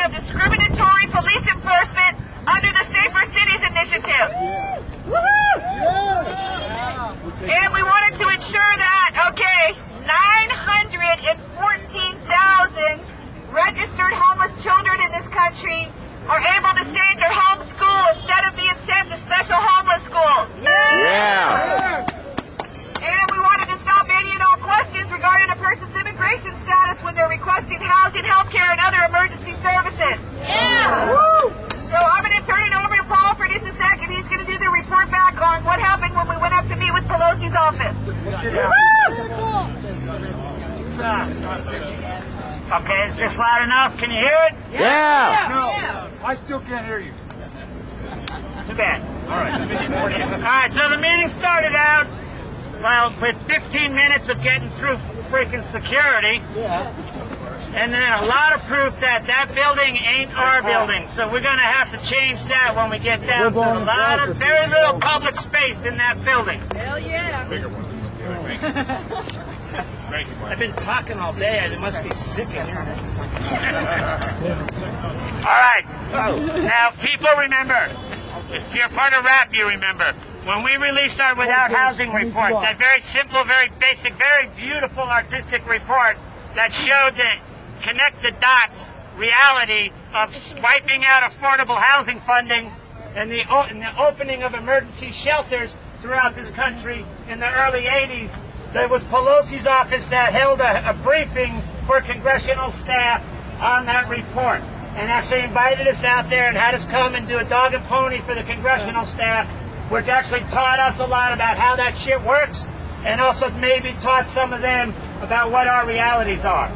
of discriminatory police enforcement under the Safer Cities Initiative. And we wanted to ensure that, 914,000 registered homeless children in this country are able to stay at their home school instead of being sent to special homeless schools. And we wanted to stop any and all questions regarding a person's immigration status when they're requesting housing, health care, and other emergency services. So I'm going to turn it over to Paul for just a second. He's going to do the report back on what happened when we went up to meet with Pelosi's office. Okay, is this loud enough? Can you hear it? Yeah. No, I still can't hear you. Too bad. All right, let me get more. All right, so the meeting started out, well, with 15 minutes of getting through freaking security. And then a lot of proof that that building ain't our building. So we're going to have to change that when we get down to a lot of very little public space in that building. Hell yeah. Bigger one. Thank you, Mark. I've been talking all day. I must be sick in here. All right. Now, people remember, if you're part of WRAP, you remember, when we released our Without Housing report, that very simple, very basic, very beautiful artistic report that showed the connect the dots reality of wiping out affordable housing funding and the opening of emergency shelters throughout this country in the early 80s. There was Pelosi's office that held a briefing for congressional staff on that report and actually invited us out there and had us come and do a dog and pony for the congressional staff, which actually taught us a lot about how that shit works and also maybe taught some of them about what our realities are.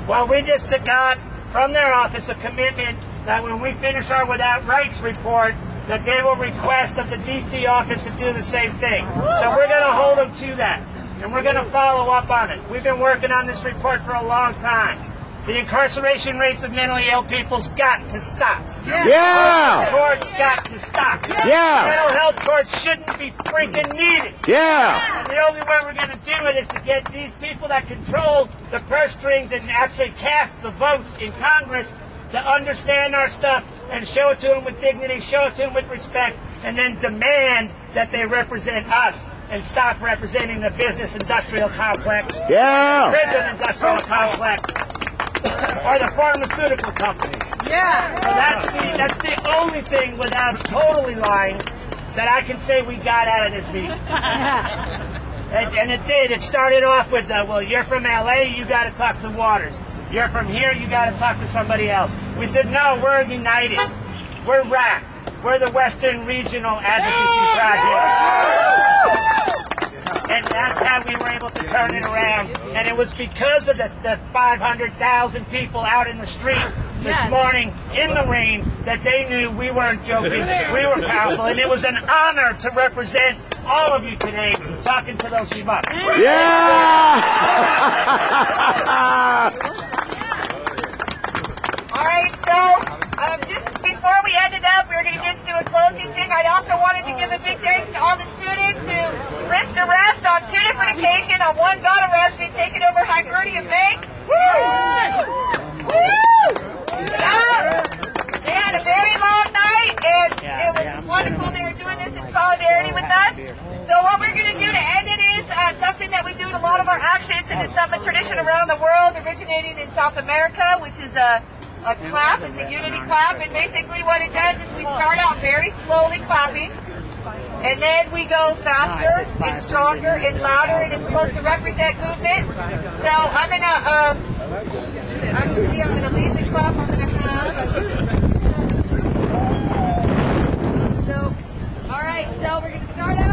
Well, we just got from their office a commitment that when we finish our Without Rights report, that they will request of the D.C. office to do the same thing. So we're going to hold them to that, and we're going to follow up on it. We've been working on this report for a long time. The incarceration rates of mentally ill people's got to stop. Yeah. Courts got to stop. Yeah. Mental health courts shouldn't be freaking needed. Yeah. And the only way we're going to do it is to get these people that control the purse strings and actually cast the votes in Congress to understand our stuff and show it to them with dignity, show it to them with respect, and then demand that they represent us and stop representing the business industrial complex, prison industrial complex, or the pharmaceutical companies. So that's the only thing without totally lying that I can say we got out of this meeting. And it did. It started off with, well, you're from L.A., you got to talk to Waters. You're from here, you got to talk to somebody else. We said, no, we're united. We're WRAP. We're the Western Regional Advocacy Project. And that's how we were able to turn it around. And it was because of the 500,000 people out in the street this morning in the rain that they knew we weren't joking. We were powerful. And it was an honor to represent all of you today talking to those schmucks. All right, so just before we ended up, we were going to just do a closing thing. I also wanted to give a big thanks to all the students who risked arrest on 2 different occasions. On one got arrested, taking over Hibernian Bank. They had a very long night, and it was wonderful. They were doing this in solidarity with us. So what we're going to do to end it is something that we do in a lot of our actions, and it's a tradition around the world, originating in South America, which is a clap. It's a unity clap, and basically what it does is we start out very slowly clapping, and then we go faster and stronger and louder, and it's supposed to represent movement. So I'm gonna lead the clap. I'm gonna have. So, all right. So we're gonna start out.